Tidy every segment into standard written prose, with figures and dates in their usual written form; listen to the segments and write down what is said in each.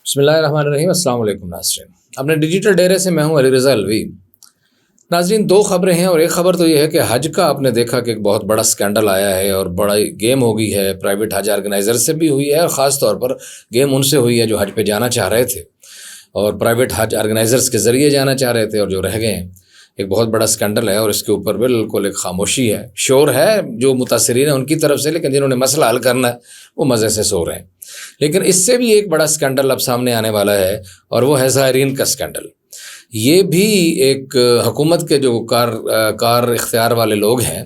بسم اللہ الرحمن الرحیم۔ السلام علیکم ناظرین، اپنے ڈیجیٹل ڈیرے سے میں ہوں علی رضا الوی۔ ناظرین، دو خبریں ہیں اور ایک خبر تو یہ ہے کہ حج کا آپ نے دیکھا کہ ایک بہت بڑا سکینڈل آیا ہے اور بڑا گیم ہو گئی ہے، پرائیویٹ حج آرگنائزر سے بھی ہوئی ہے اور خاص طور پر گیم ان سے ہوئی ہے جو حج پہ جانا چاہ رہے تھے اور پرائیویٹ حج آرگنائزرز کے ذریعے جانا چاہ رہے تھے اور جو رہ گئے ہیں۔ ایک بہت بڑا سکینڈل ہے اور اس کے اوپر بالکل ایک خاموشی ہے، شور ہے جو متاثرین ہیں ان کی طرف سے، لیکن جنہوں نے مسئلہ حل کرنا ہے وہ مزے سے سو رہے ہیں۔ لیکن اس سے بھی ایک بڑا سکینڈل اب سامنے آنے والا ہے اور وہ ہے زائرین کا سکینڈل۔ یہ بھی ایک حکومت کے جو کار اختیار والے لوگ ہیں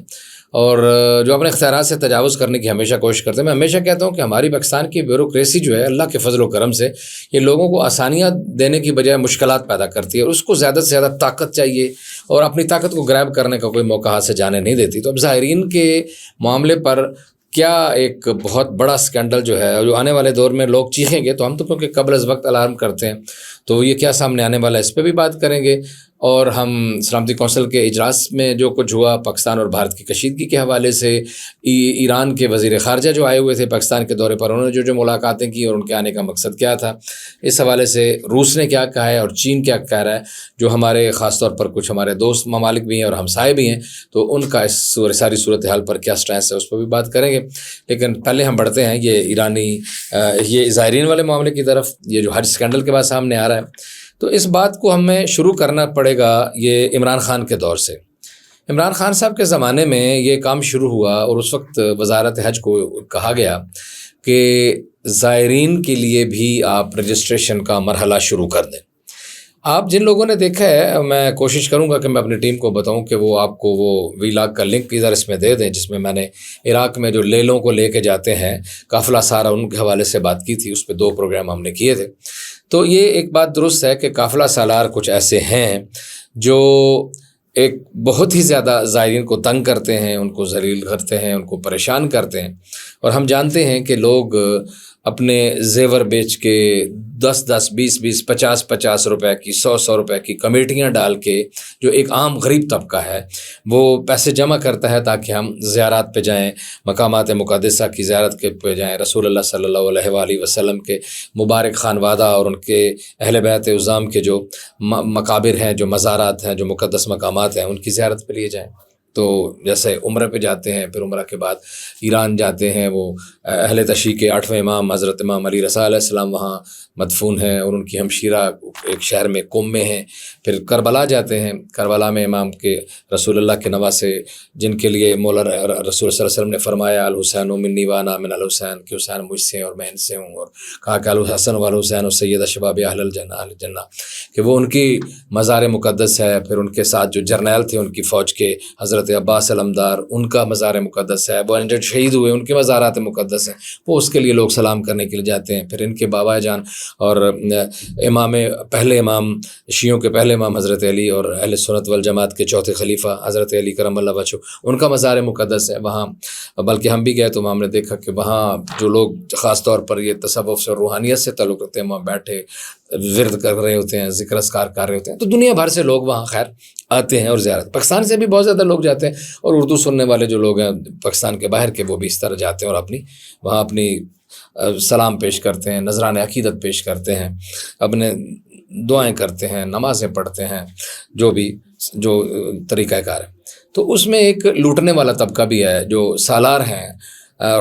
اور جو اپنے اختیارات سے تجاوز کرنے کی ہمیشہ کوشش کرتے ہیں۔ میں ہمیشہ کہتا ہوں کہ ہماری پاکستان کی بیوروکریسی جو ہے اللہ کے فضل و کرم سے یہ لوگوں کو آسانیاں دینے کی بجائے مشکلات پیدا کرتی ہے اور اس کو زیادہ سے زیادہ طاقت چاہیے اور اپنی طاقت کو گریب کرنے کا کوئی موقع ہاتھ سے جانے نہیں دیتی۔ تو اب زائرین کے معاملے پر کیا ایک بہت بڑا سکینڈل جو ہے جو آنے والے دور میں لوگ چیخیں گے، تو ہم تو کیونکہ قبل از وقت الارم کرتے ہیں تو یہ کیا سامنے آنے والا ہے اس پہ بھی بات کریں گے، اور ہم سلامتی کونسل کے اجلاس میں جو کچھ ہوا پاکستان اور بھارت کی کشیدگی کے حوالے سے، ایران کے وزیر خارجہ جو آئے ہوئے تھے پاکستان کے دورے پر، انہوں نے جو ملاقاتیں کی اور ان کے آنے کا مقصد کیا تھا، اس حوالے سے روس نے کیا کہا ہے اور چین کیا کہہ رہا ہے، جو ہمارے خاص طور پر کچھ ہمارے دوست ممالک بھی ہیں اور ہمسائے بھی ہیں، تو ان کا اس ساری صورتحال پر کیا سٹینس ہے اس پر بھی بات کریں گے۔ لیکن پہلے ہم بڑھتے ہیں یہ زائرین والے معاملے کی طرف، یہ جو حج سکینڈل کے بعد سامنے آ رہا ہے۔ تو اس بات کو ہمیں شروع کرنا پڑے گا یہ عمران خان کے دور سے۔ عمران خان صاحب کے زمانے میں یہ کام شروع ہوا اور اس وقت وزارت حج کو کہا گیا کہ زائرین کے لیے بھی آپ رجسٹریشن کا مرحلہ شروع کر دیں۔ آپ جن لوگوں نے دیکھا ہے، میں کوشش کروں گا کہ میں اپنی ٹیم کو بتاؤں کہ وہ آپ کو وہ ویلاگ کا لنک ادھر اس میں دے دیں، جس میں نے عراق میں جو لیلوں کو لے کے جاتے ہیں قافلہ سارا، ان کے حوالے سے بات کی تھی۔ اس پہ 2 پروگرام ہم نے کیے تھے۔ تو یہ ایک بات درست ہے کہ قافلہ سالار کچھ ایسے ہیں جو ایک بہت ہی زیادہ زائرین کو تنگ کرتے ہیں، ان کو ذلیل کرتے ہیں، ان کو پریشان کرتے ہیں، اور ہم جانتے ہیں کہ لوگ اپنے زیور بیچ کے 10 20 50 روپے کی 100 روپے کی کمیٹیاں ڈال کے، جو ایک عام غریب طبقہ ہے وہ پیسے جمع کرتا ہے تاکہ ہم زیارات پہ جائیں، مقامات مقدسہ کی زیارت کے پہ جائیں، رسول اللہ صلی اللہ علیہ وآلہ وسلم کے مبارک خانوادہ اور ان کے اہل بیت عظام کے جو مقابر ہیں، جو مزارات ہیں، جو مقدس مقامات ہیں، ان کی زیارت پہ لیے جائیں۔ تو جیسے عمرہ پہ جاتے ہیں، پھر عمرہ کے بعد ایران جاتے ہیں، وہ اہل تشیع کے 8ویں امام حضرت امام علی رضا علیہ السلام وہاں مدفون ہیں اور ان کی ہمشیرہ ایک شہر میں قم میں ہیں۔ پھر کربلا جاتے ہیں، کربلا میں امام کے رسول اللہ کے نواسے، جن کے لیے مولا رسول صلی اللہ علیہ وسلم نے فرمایا الحسین منی وانا من الحسین، کہ حسین مجھ سے اور میں ان سے ہوں، اور کہا کہ الحسن والحسین و سید شباب اہل الجنہ، کہ وہ ان کی مزار مقدس ہے۔ پھر ان کے ساتھ جو جرنیل تھے ان کی فوج کے حضرت عباس علمدار، ان کا مزار مقدس ہے۔ وہ جو شہید ہوئے ان کے مزارات مقدس ہیں، وہ اس کے لیے لوگ سلام کرنے کے لیے جاتے ہیں۔ پھر ان کے بابا جان اور پہلے امام شیعوں کے پہلے امام حضرت علی اور اہل سنت والجماعت کے چوتھے خلیفہ حضرت علی کرم اللہ وجہہ، ان کا مزار مقدس ہے وہاں۔ بلکہ ہم بھی گئے تو ہم نے دیکھا کہ وہاں جو لوگ خاص طور پر یہ تصوف سے اور روحانیت سے تعلق رکھتے ہیں، وہاں بیٹھے ورد کر رہے ہوتے ہیں، ذکر اذکار کر رہے ہوتے ہیں۔ تو دنیا بھر سے لوگ وہاں خیر آتے ہیں اور زیارت، پاکستان سے بھی بہت زیادہ لوگ جاتے ہیں، اور اردو سننے والے جو لوگ ہیں پاکستان کے باہر کے، وہ بھی اس طرح جاتے ہیں اور وہاں اپنی سلام پیش کرتے ہیں، نذران عقیدت پیش کرتے ہیں، اپنے دعائیں کرتے ہیں، نمازیں پڑھتے ہیں، جو طریقہ کار ہے۔ تو اس میں ایک لوٹنے والا طبقہ بھی ہے جو سالار ہیں،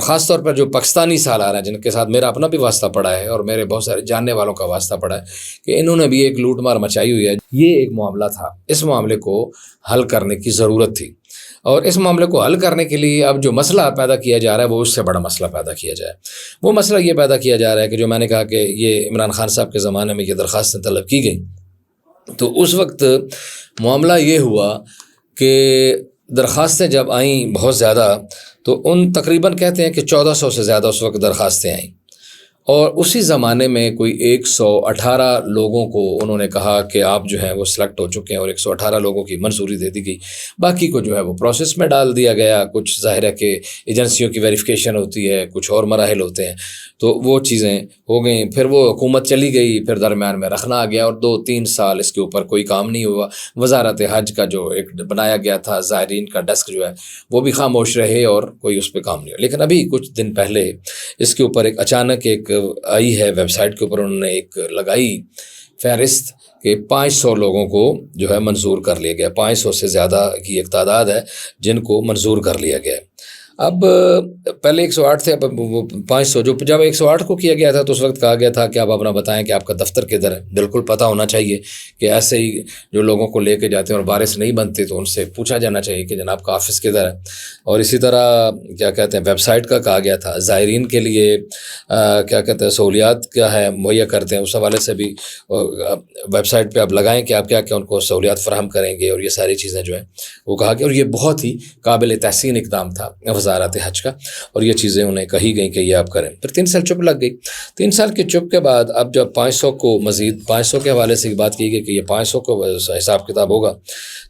خاص طور پر جو پاکستانی سالار ہیں، جن کے ساتھ میرا اپنا بھی واسطہ پڑا ہے اور میرے بہت سارے جاننے والوں کا واسطہ پڑا ہے، کہ انہوں نے بھی ایک لوٹ مار مچائی ہوئی ہے۔ یہ ایک معاملہ تھا، اس معاملے کو حل کرنے کی ضرورت تھی، اور اس معاملے کو حل کرنے کے لیے اب جو مسئلہ پیدا کیا جا رہا ہے وہ اس سے بڑا مسئلہ پیدا کیا جائے۔ وہ مسئلہ یہ پیدا کیا جا رہا ہے کہ جو میں نے کہا کہ یہ عمران خان صاحب کے زمانے میں یہ درخواستیں طلب کی گئیں، تو اس وقت معاملہ یہ ہوا کہ درخواستیں جب آئیں بہت زیادہ، تو ان تقریباً کہتے ہیں کہ 1400 سے زیادہ اس وقت درخواستیں آئیں، اور اسی زمانے میں کوئی 118 لوگوں کو انہوں نے کہا کہ آپ جو ہیں وہ سلیکٹ ہو چکے ہیں، اور 118 لوگوں کی منظوری دے دی گئی، باقی کو جو ہے وہ پروسیس میں ڈال دیا گیا۔ کچھ ظاہر ہے کہ ایجنسیوں کی ویریفیکیشن ہوتی ہے، کچھ اور مراحل ہوتے ہیں، تو وہ چیزیں ہو گئیں۔ پھر وہ حکومت چلی گئی، پھر درمیان میں رکھنا آ گیا، اور 2-3 سال اس کے اوپر کوئی کام نہیں ہوا۔ وزارت حج کا جو ایک بنایا گیا تھا زائرین کا ڈیسک جو ہے وہ بھی خاموش رہے اور کوئی اس پہ کام نہیں ہوا۔ لیکن ابھی کچھ دن پہلے اس کے اوپر ایک اچانک ایک آئی ہے ویب سائٹ کے اوپر، انہوں نے ایک لگائی فہرست کہ 500 لوگوں کو جو ہے منظور کر لیا گیا، 500 سے زیادہ کی ایک تعداد ہے جن کو منظور کر لیا گیا ہے۔ اب پہلے 108 تھے، اب وہ 500، جو جب 108 کو کیا گیا تھا تو اس وقت کہا گیا تھا کہ آپ اپنا بتائیں کہ آپ کا دفتر کدھر ہے۔ بالکل پتہ ہونا چاہیے کہ ایسے ہی جو لوگوں کو لے کے جاتے ہیں اور وارث نہیں بنتے تو ان سے پوچھا جانا چاہیے کہ جناب کا آفس کدھر ہے۔ اور اسی طرح کیا کہتے ہیں ویب سائٹ کا کہا گیا تھا، زائرین کے لیے کیا کہتے ہیں سہولیات کیا ہے مہیا کرتے ہیں، اس حوالے سے بھی ویب سائٹ پہ آپ لگائیں کہ آپ کیا کیا ان کو سہولیات فراہم کریں گے، اور یہ ساری چیزیں جو ہیں وہ کہا گیا۔ اور یہ بہت ہی قابل تحسین اقدام تھا وزارت حج کا، اور یہ چیزیں انہیں کہی گئیں کہ یہ آپ کریں۔ پھر 3 سال چپ لگ گئی۔ 3 سال کی چپ کے بعد اب جب 500 کو مزید 500 کے حوالے سے بات کی گئی کہ یہ 500 کو حساب کتاب ہوگا،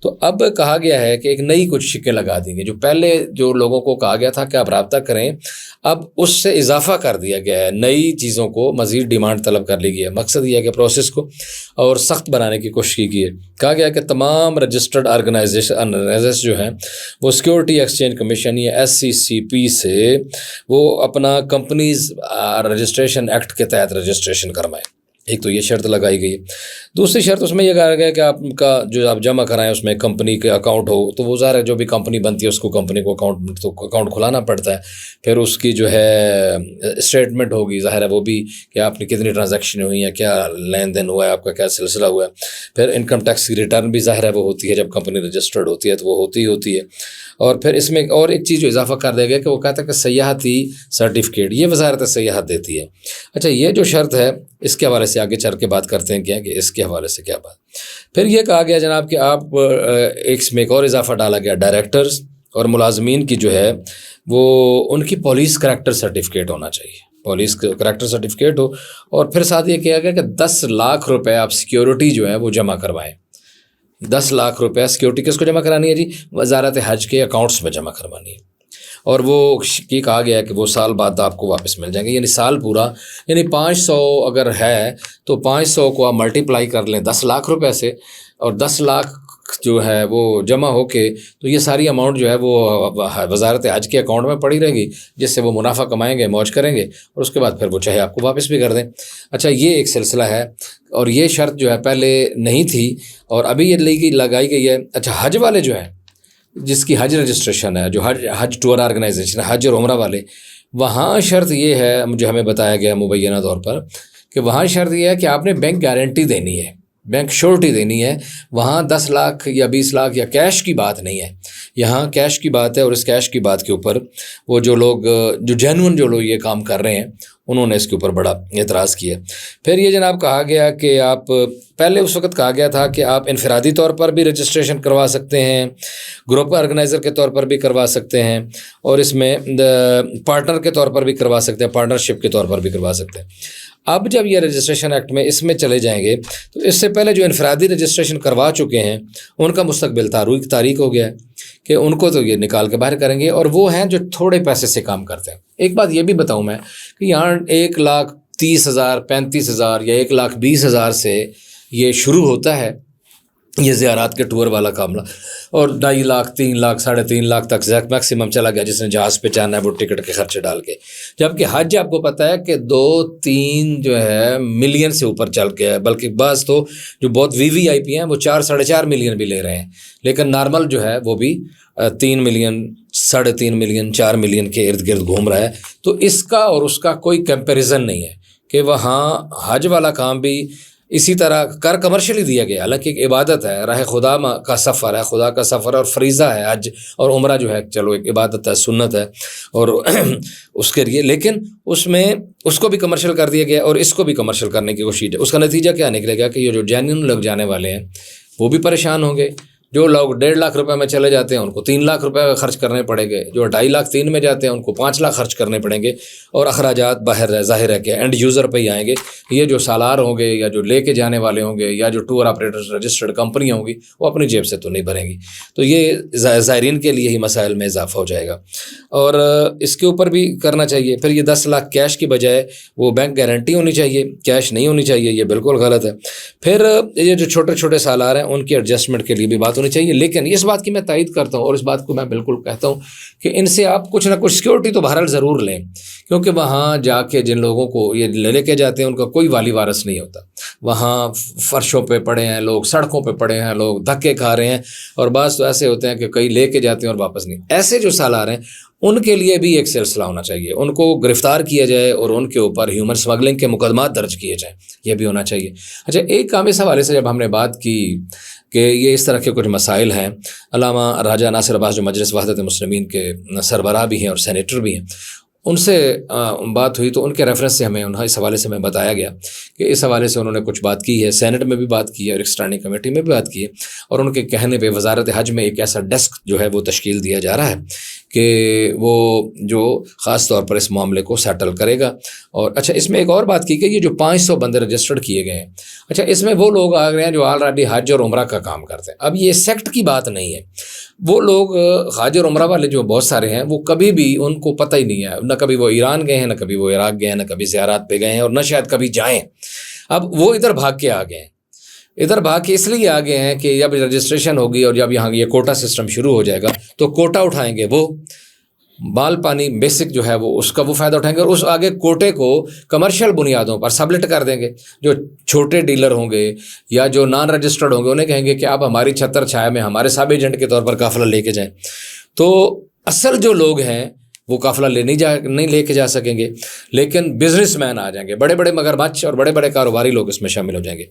تو اب کہا گیا ہے کہ ایک نئی کچھ شکیں لگا دیں گے۔ جو پہلے جو لوگوں کو کہا گیا تھا کہ آپ رابطہ کریں، اب اس سے اضافہ کر دیا گیا ہے، نئی چیزوں کو مزید ڈیمانڈ طلب کر لی گئی ہے۔ مقصد یہ ہے کہ پروسیس کو اور سخت بنانے کی کوشش کی گئی ہے۔ کہا گیا کہ تمام رجسٹرڈ آرگنائزیشن جو ہیں وہ سیکیورٹی ایکسچینج کمیشن یا SCCP سے وہ اپنا کمپنیز رجسٹریشن ایکٹ کے تحت رجسٹریشن کروائیں۔ ایک تو یہ شرط لگائی گئی۔ دوسری شرط اس میں یہ کہا گیا کہ آپ کا جو آپ جمع کرائیں اس میں کمپنی کے اکاؤنٹ ہو، تو وہ ظاہر ہے جو بھی کمپنی بنتی ہے اس کو کمپنی کو اکاؤنٹ کھلانا پڑتا ہے۔ پھر اس کی جو ہے اسٹیٹمنٹ ہوگی، ظاہر ہے وہ بھی کہ آپ نے کتنی ٹرانزیکشن ہوئی ہیں، کیا لین دین ہوا ہے، آپ کا کیا سلسلہ ہوا ہے۔ پھر انکم ٹیکس کی ریٹرن بھی ظاہر ہے وہ ہوتی ہے، جب کمپنی رجسٹرڈ ہوتی ہے تو وہ ہوتی ہے۔ اور پھر اس میں اور ایک چیز جو اضافہ کر دیا گیا کہ وہ کہتا ہے کہ سیاحتی سرٹیفکیٹ یہ وزارت سیاحت دیتی ہے۔ اچھا، یہ جو شرط ہے اس کے حوالے سے آگے چل کے بات کرتے ہیں کیا کہ اس کے حوالے سے کیا بات۔ پھر یہ کہا گیا جناب کہ آپ اس میں ایک اور اضافہ ڈالا گیا، ڈائریکٹرز اور ملازمین کی جو ہے وہ ان کی پولیس کریکٹر سرٹیفکیٹ ہونا چاہیے، پولیس کریکٹر سرٹیفکیٹ ہو۔ اور پھر ساتھ یہ کہا گیا کہ 10 لاکھ روپے آپ سیکیورٹی جو ہے وہ جمع کروائیں۔ 10 لاکھ روپے سیکیورٹی کس کو جمع کرانی ہے جی؟ وزارت حج کے اکاؤنٹس میں جمع کروانی ہے۔ اور وہ یہ کہا گیا ہے کہ وہ سال بعد آپ کو واپس مل جائیں گے، یعنی سال پورا، یعنی 500 اگر ہے تو 500 کو آپ ملٹیپلائی کر لیں 10 لاکھ روپے سے، اور 10 لاکھ جو ہے وہ جمع ہو کے تو یہ ساری اماؤنٹ جو ہے وہ وزارت حج کے اکاؤنٹ میں پڑی رہے گی، جس سے وہ منافع کمائیں گے، موج کریں گے، اور اس کے بعد پھر وہ چاہے آپ کو واپس بھی کر دیں۔ اچھا، یہ ایک سلسلہ ہے، اور یہ شرط جو ہے پہلے نہیں تھی اور ابھی یہ لگائی گئی ہے۔ اچھا، حج والے جو ہیں جس کی حج رجسٹریشن ہے، جو حج ٹور آرگنائزیشن حج اور عمرہ والے، وہاں شرط یہ ہے، جو ہمیں بتایا گیا مبینہ طور پر، کہ وہاں شرط یہ ہے کہ آپ نے بینک گارنٹی دینی ہے، بینک شورٹی دینی ہے۔ وہاں 10 لاکھ یا 20 لاکھ یا کیش کی بات نہیں ہے، یہاں کیش کی بات ہے۔ اور اس کیش کی بات کے اوپر وہ جو لوگ جو جینون جو لوگ یہ کام کر رہے ہیں انہوں نے اس کے اوپر بڑا اعتراض کیا۔ پھر یہ جناب کہا گیا کہ آپ پہلے اس وقت کہا گیا تھا کہ آپ انفرادی طور پر بھی رجسٹریشن کروا سکتے ہیں، گروپ آرگنائزر کے طور پر بھی کروا سکتے ہیں، اور اس میں پارٹنر کے طور پر بھی کروا سکتے ہیں، پارٹنرشپ کے طور پر بھی کروا سکتے ہیں۔ اب جب یہ رجسٹریشن ایکٹ میں اس میں چلے جائیں گے تو اس سے پہلے جو انفرادی رجسٹریشن کروا چکے ہیں ان کا مستقبل تاریک ہو گیا ہے کہ ان کو تو یہ نکال کے باہر کریں گے، اور وہ ہیں جو تھوڑے پیسے سے کام کرتے ہیں۔ ایک بات یہ بھی بتاؤں میں کہ یہاں 1,30,000 35,000 یا 1,20,000 سے یہ شروع ہوتا ہے یہ زیارات کے ٹور والا معاملہ، اور 2.5 لاکھ 3 لاکھ 3.5 لاکھ تک میکسیمم چلا گیا جس نے جہاز پہ جانا ہے وہ ٹکٹ کے خرچے ڈال کے۔ جبکہ حج آپ کو پتہ ہے کہ 2-3 جو ہے ملین سے اوپر چل گیا ہے، بلکہ بعض تو جو بہت VVIP ہیں وہ 4-4.5 ملین بھی لے رہے ہیں، لیکن نارمل جو ہے وہ بھی 3 ملین 3.5 ملین 4 ملین کے ارد گرد گھوم رہا ہے۔ تو اس کا اور اس کا کوئی کمپیریزن نہیں ہے کہ وہاں حج والا کام بھی اسی طرح کمرشلی دیا گیا، حالانکہ ایک عبادت ہے، راہ خدا کا سفر ہے، خدا کا سفر اور فریضہ ہے حج اور عمرہ جو ہے، چلو ایک عبادت ہے، سنت ہے، اور اس کے لیے، لیکن اس میں اس کو بھی کمرشل کر دیا گیا اور اس کو بھی کمرشل کرنے کی کوشش ہے۔ اس کا نتیجہ کیا نکلے گا کہ یہ جو جینون لوگ جانے والے ہیں وہ بھی پریشان ہوں گے۔ جو لوگ 1.5 لاکھ روپے میں چلے جاتے ہیں ان کو 3 لاکھ روپے خرچ کرنے پڑیں گے، جو 2.5 لاکھ 3 میں جاتے ہیں ان کو 5 لاکھ خرچ کرنے پڑیں گے، اور اخراجات باہر ظاہر ہے کہ اینڈ یوزر پہ ہی آئیں گے۔ یہ جو سالار ہوں گے یا جو لے کے جانے والے ہوں گے یا جو ٹور آپریٹر رجسٹرڈ کمپنیاں ہوں گی وہ اپنی جیب سے تو نہیں بھریں گی، تو یہ زائرین کے لیے ہی مسائل میں اضافہ ہو جائے گا، اور اس کے اوپر بھی کرنا چاہیے۔ پھر یہ 10 لاکھ کیش کی بجائے وہ بینک گارنٹی ہونی چاہیے، کیش نہیں ہونی چاہیے، یہ بالکل غلط ہے۔ پھر یہ جو چھوٹے چھوٹے سالار ہیں ان کی ایڈجسٹمنٹ کے لیے بھی بات بات ہونی چاہیے. لیکن اس بات کی میں تائید کرتا ہوں اور اس بات کو میں بالکل کہتا ہوں کہ ان سے آپ کچھ نہ کچھ سیکورٹی تو بہرحال ضرور لیں, کیونکہ وہاں جا کے جن لوگوں کو یہ لے کے جاتے ہیں ان کا کوئی والی وارث نہیں ہوتا. وہاں فرشوں پہ پڑے ہیں لوگ, سڑکوں پہ پڑے ہیں لوگ, دھکے کھا رہے ہیں, اور بعض تو ایسے ہوتے ہیں کہ کئی لے کے جاتے ہیں اور واپس نہیں. ایسے جو سالار ہیں ان کے لیے بھی ایک سلسلہ ہونا چاہیے, ان کو گرفتار کیا جائے اور ان کے اوپر ہیومن اسمگلنگ کے مقدمات درج کیے جائیں, یہ بھی ہونا چاہیے. اچھا, ایک کام اس حوالے سے جب ہم نے بات کی کہ یہ اس طرح کے کچھ مسائل ہیں, علامہ راجہ ناصر عباس جو مجلس وحدت مسلمین کے سربراہ بھی ہیں اور سینیٹر بھی ہیں, ان سے بات ہوئی تو ان کے ریفرنس سے ہمیں اس حوالے سے ہمیں بتایا گیا کہ اس حوالے سے انہوں نے کچھ بات کی ہے, سینٹ میں بھی بات کی ہے اور ایک اسٹینڈنگ کمیٹی میں بھی بات کی ہے, اور ان کے کہنے پہ وزارت حج میں ایک ایسا ڈیسک جو ہے وہ تشکیل دیا جا رہا ہے کہ وہ جو خاص طور پر اس معاملے کو سیٹل کرے گا. اور اچھا, اس میں ایک اور بات کی کہ یہ جو 500 بندے رجسٹرڈ کیے گئے ہیں, اچھا اس میں وہ لوگ آ گئے ہیں جو آلریڈی حج اور عمرہ کا کام کرتے ہیں. اب یہ سیکٹ کی بات نہیں ہے, وہ لوگ حج اور عمرہ والے جو بہت سارے ہیں وہ کبھی بھی ان کو پتہ ہی نہیں ہے, نہ کبھی وہ ایران گئے ہیں, نہ کبھی وہ عراق گئے ہیں, نہ کبھی زیارات پہ گئے ہیں, اور نہ شاید کبھی جائیں. اب وہ ادھر بھاگ کے آ گئے ہیں, ادھر بھاگ کے اس لیے آ گئے ہیں کہ جب رجسٹریشن ہوگی اور جب یہاں یہ کوٹا سسٹم شروع ہو جائے گا تو کوٹا اٹھائیں گے, وہ بال پانی بیسک جو ہے وہ اس کا وہ فائدہ اٹھائیں گے, اور اس آگے کوٹے کو کمرشل بنیادوں پر سبلٹ کر دیں گے. جو چھوٹے ڈیلر ہوں گے یا جو نان رجسٹرڈ ہوں گے انہیں کہیں گے کہ آپ ہماری چھتر چھایا میں ہمارے سب ایجنٹ کے طور پر قافلہ لے کے جائیں. تو اصل جو لوگ ہیں وہ قافلہ نہیں لے کے جا سکیں گے, لیکن بزنس مین آ جائیں گے, بڑے بڑے مگرمچھ اور بڑے بڑے کاروباری لوگ اس میں شامل ہو جائیں گے.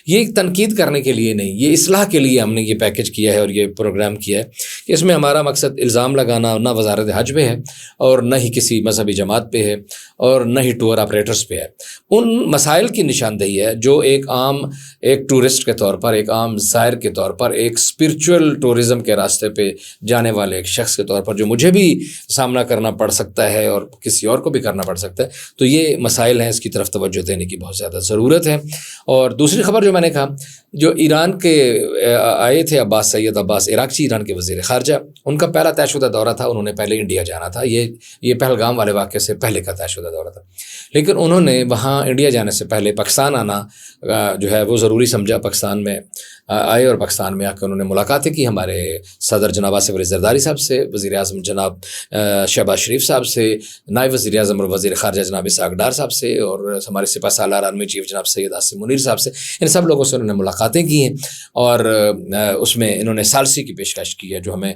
یہ ایک تنقید کرنے کے لیے نہیں, یہ اصلاح کے لیے ہم نے یہ پیکج کیا ہے اور یہ پروگرام کیا ہے کہ اس میں ہمارا مقصد الزام لگانا نہ وزارت حج پہ ہے اور نہ ہی کسی مذہبی جماعت پہ ہے اور نہ ہی ٹور آپریٹرز پہ ہے. ان مسائل کی نشاندہی ہے جو ایک ٹورسٹ کے طور پر, ایک عام زائر کے طور پر, ایک اسپرچول ٹورزم کے راستے پہ جانے والے ایک شخص کے طور پر جو مجھے بھی سامنا کرنا پڑ سکتا ہے اور کسی اور کو بھی کرنا پڑ سکتا ہے. تو یہ مسائل ہیں, اس کی طرف توجہ دینے کی بہت زیادہ ضرورت ہے. اور دوسری خبر جو میں نے کہا, جو ایران کے آئے تھے سید عباس عراقچی, ایران کے وزیر خارجہ, ان کا پہلا طے شدہ دورہ تھا, انہوں نے پہلے انڈیا جانا تھا, یہ پہلگام والے واقعے سے پہلے کا طے شدہ دورہ تھا, لیکن انہوں نے وہاں انڈیا جانے سے پہلے پاکستان آنا جو ہے وہ ضروری سمجھا. پاکستان میں آئے اور پاکستان میں آ کے انہوں نے ملاقاتیں کی ہمارے صدر جناب آصف علی زرداری صاحب سے, وزیر اعظم جناب شہباز شریف صاحب سے, نائب وزیر اعظم اور وزیر خارجہ جناب اسحاق ڈار صاحب سے, اور ہمارے سپہ سالار آرمی چیف جناب سید عاصم منیر صاحب سے. ان سب لوگوں سے انہوں نے ملاقاتیں کی ہیں اور اس میں انہوں نے ثالثی کی پیشکش کی ہے, جو ہمیں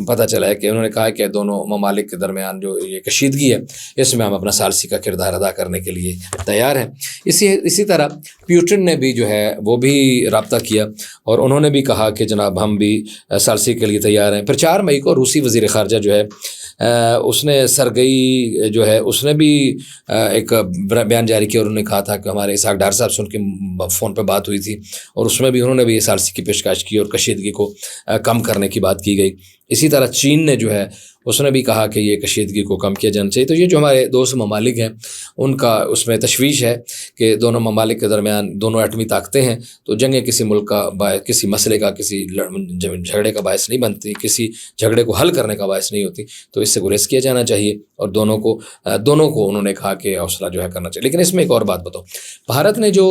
پتہ چلا ہے کہ انہوں نے کہا کہ دونوں ممالک کے درمیان جو یہ کشیدگی ہے اس میں ہم اپنا ثالثی کا کردار ادا کرنے کے لیے تیار ہیں. اسی طرح پیوٹن نے بھی جو ہے وہ بھی رابطہ کیا اور انہوں نے بھی کہا کہ جناب ہم بھی ثالثی کے لیے تیار ہیں. پھر 4 مئی کو روسی وزیر خارجہ جو ہے اس نے سرگئی جو ہے اس نے بھی ایک بیان جاری کیا, اور انہوں نے کہا تھا کہ ہمارے اسحاق ڈار صاحب سے ان کے فون پہ بات ہوئی تھی اور اس میں بھی انہوں نے بھی یہ ثالثی کی پیشکش کی اور کشیدگی کو کم کرنے کی بات کی گئی. اسی طرح چین نے جو ہے اس نے بھی کہا کہ یہ کشیدگی کو کم کیا جانا چاہیے. تو یہ جو ہمارے دوست ممالک ہیں ان کا اس میں تشویش ہے کہ دونوں ممالک کے درمیان دونوں ایٹمی طاقتیں ہیں, تو جنگیں کسی ملک کا باعث, کسی مسئلے کا, کسی جھگڑے کا باعث نہیں بنتی, کسی جھگڑے کو حل کرنے کا باعث نہیں ہوتی. تو اس سے گریز کیا جانا چاہیے اور دونوں کو انہوں نے کہا کہ حوصلہ جو ہے کرنا چاہیے. لیکن اس میں ایک اور بات بتاؤ, بھارت نے جو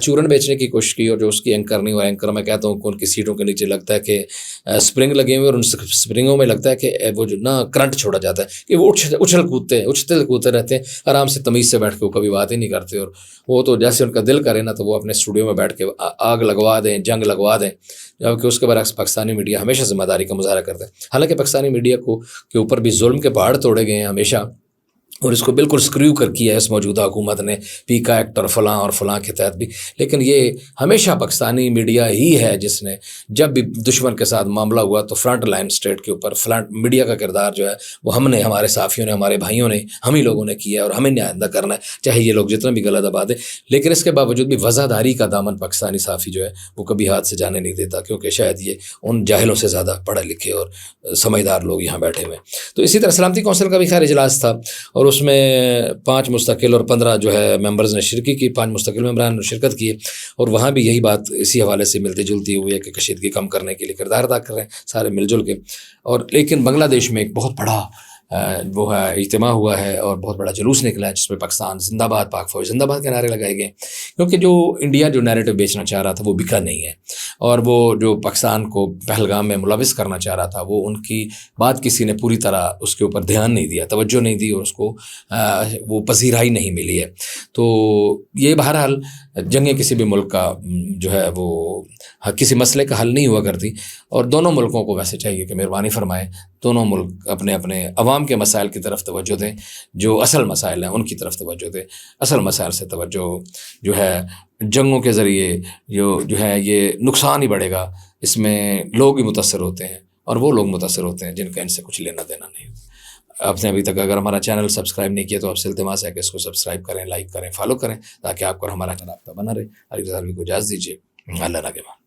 چورن بیچنے کی کوشش کی اور جو اس کی اینکر نہیں ہوا, اینکر میں کہتا ہوں کہ ان کی سیٹوں کے نیچے لگتا ہے کہ اسپرنگ لگے ہوئے اور ان اسپرنگوں میں لگتا ہے کہ وہ جو نا کرنٹ چھوڑا جاتا ہے کہ وہ اچھتے کودتے رہتے ہیں, آرام سے تمیز سے بیٹھ کے وہ کبھی بات ہی نہیں کرتے, اور وہ تو جیسے ان کا دل کرے نا تو وہ اپنے اسٹوڈیو میں بیٹھ کے آگ لگوا دیں, جنگ لگوا دیں, جبکہ اس کے برعکس پاکستانی میڈیا ہمیشہ ذمہ داری کا مظاہرہ کرتا ہے. حالانکہ پاکستانی میڈیا کے اوپر بھی ظلم کے پہاڑ توڑے گئے ہیں ہمیشہ, اور اس کو بالکل سکریو کر کیا ہے اس موجودہ حکومت نے, پیکا ایکٹ اور فلاں کے تحت بھی. لیکن یہ ہمیشہ پاکستانی میڈیا ہی ہے جس نے جب بھی دشمن کے ساتھ معاملہ ہوا تو فرنٹ لائن اسٹیٹ کے اوپر فرنٹ میڈیا کا کردار جو ہے وہ ہم نے, ہمارے صحافیوں نے, ہمارے بھائیوں نے, ہم ہی لوگوں نے کیا ہے, اور ہمیں آئندہ کرنا ہے, چاہے یہ لوگ جتنا بھی غلط آباد ہیں. لیکن اس کے باوجود بھی وزاداری کا دامن پاکستانی صحافی جو ہے وہ کبھی ہاتھ سے جانے نہیں دیتا, کیونکہ شاید یہ ان جاہلوں سے زیادہ پڑھے لکھے اور سمجھدار لوگ یہاں بیٹھے ہوئے. تو اسی طرح سلامتی کونسل کا بھی خیر اجلاس تھا, اور اس میں 5 مستقل اور 15 جو ہے ممبرز نے شرکت کی, 5 مستقل ممبران نے شرکت کی, اور وہاں بھی یہی بات اسی حوالے سے ملتی جلتی ہوئی ہے کہ کشیدگی کم کرنے کے لیے کردار ادا کر رہے ہیں سارے مل جل کے. اور لیکن بنگلہ دیش میں ایک بہت بڑا وہ ہے اجتماع ہوا ہے اور بہت بڑا جلوس نکلا ہے جس میں پاکستان زندہ باد, پاک فوج زندہ باد کے نعرے لگائے گئے, کیونکہ جو انڈیا جو نیریٹو بیچنا چاہ رہا تھا وہ بکا نہیں ہے. اور وہ جو پاکستان کو پہلگام میں ملوث کرنا چاہ رہا تھا وہ ان کی بات کسی نے پوری طرح اس کے اوپر دھیان نہیں دیا، توجہ نہیں دی، اور اس کو وہ پذیرائی نہیں ملی ہے۔ تو یہ بہرحال جنگیں کسی بھی ملک کا جو ہے وہ کسی مسئلے کا حل نہیں ہوا کرتی، اور دونوں ملکوں کو ویسے چاہیے کہ مہربانی فرمائے دونوں ملک اپنے اپنے عوام کے مسائل کی طرف توجہ دیں، جو اصل مسائل ہیں ان کی طرف توجہ دیں۔ اصل مسائل سے توجہ جو ہے جنگوں کے ذریعے جو ہے یہ نقصان ہی بڑھے گا، اس میں لوگ ہی متاثر ہوتے ہیں، اور وہ لوگ متاثر ہوتے ہیں جن کا ان سے کچھ لینا دینا نہیں۔ آپ نے ابھی تک اگر ہمارا چینل سبسکرائب نہیں کیا تو آپ سے التماس ہے کہ اس کو سبسکرائب کریں، لائک کریں، فالو کریں، تاکہ آپ کو ہمارا رابطہ بنا رہے۔ علی رضا الوی کو اجازت دیجیے، اللہ نگہبان۔